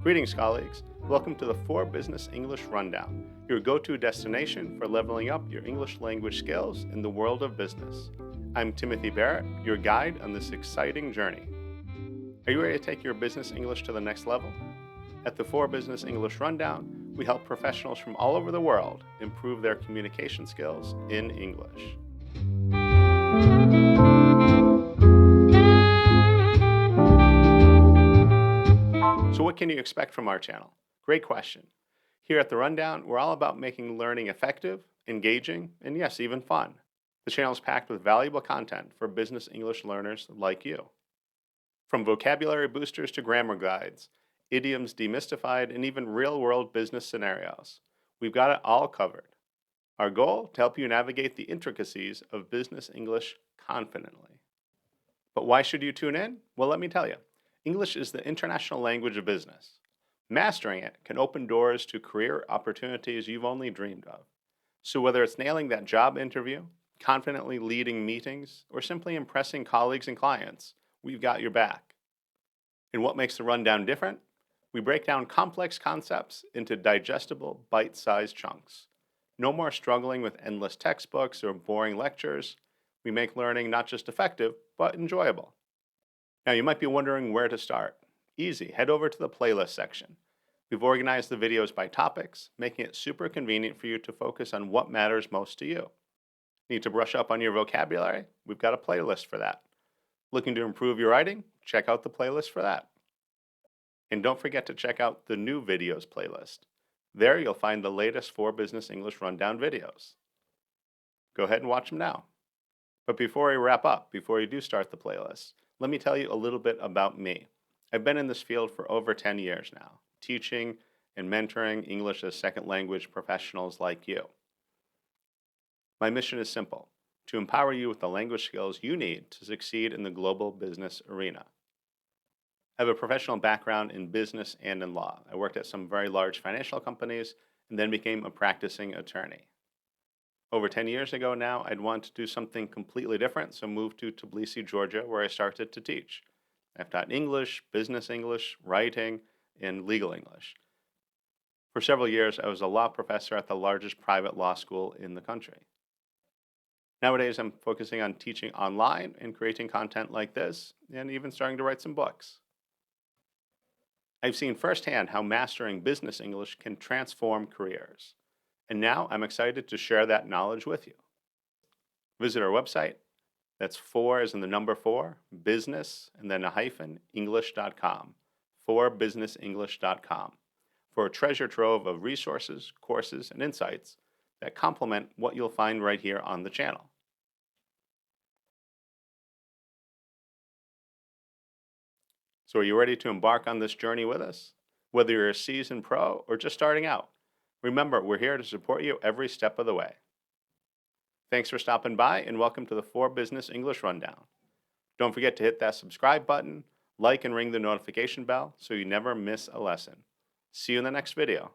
Greetings, colleagues. Welcome to the 4 Business English Rundown, your go-to destination for leveling up your English language skills in the world of business. I'm Timothy Barrett, your guide on this exciting journey. Are you ready to take your business English to the next level? At the 4 Business English Rundown, we help professionals from all over the world improve their communication skills in English. So what can you expect from our channel? Great question. Here at the Rundown, we're all about making learning effective, engaging, and yes, even fun. The channel is packed with valuable content for business English learners like you. From vocabulary boosters to grammar guides, idioms demystified, and even real-world business scenarios, we've got it all covered. Our goal, to help you navigate the intricacies of business English confidently. But why should you tune in? Well, let me tell you. English is the international language of business. Mastering it can open doors to career opportunities you've only dreamed of. So whether it's nailing that job interview, confidently leading meetings, or simply impressing colleagues and clients, we've got your back. And what makes the Rundown different? We break down complex concepts into digestible, bite-sized chunks. No more struggling with endless textbooks or boring lectures. We make learning not just effective, but enjoyable. Now you might be wondering where to start. Easy, head over to the playlist section. We've organized the videos by topics, making it super convenient for you to focus on what matters most to you. Need to brush up on your vocabulary? We've got a playlist for that. Looking to improve your writing? Check out the playlist for that. And don't forget to check out the new videos playlist. There you'll find the latest 4 Business English Rundown videos. Go ahead and watch them now. But before we wrap up, before you do start the playlist, let me tell you a little bit about me. I've been in this field for over 10 years now, teaching and mentoring English as second language professionals like you. My mission is simple, to empower you with the language skills you need to succeed in the global business arena. I have a professional background in business and in law. I worked at some very large financial companies and then became a practicing attorney. Over 10 years ago now, I'd want to do something completely different, so moved to Tbilisi, Georgia, where I started to teach. I've taught English, business English, writing, and legal English. For several years, I was a law professor at the largest private law school in the country. Nowadays, I'm focusing on teaching online and creating content like this, and even starting to write some books. I've seen firsthand how mastering business English can transform careers. And now I'm excited to share that knowledge with you. Visit our website. That's 4 as in the number 4, business, and then a hyphen, english.com, 4businessenglish.com, for a treasure trove of resources, courses, and insights that complement what you'll find right here on the channel. So are you ready to embark on this journey with us? Whether you're a seasoned pro or just starting out, remember, we're here to support you every step of the way. Thanks for stopping by and welcome to the 4 Business English Rundown. Don't forget to hit that subscribe button, like and ring the notification bell so you never miss a lesson. See you in the next video.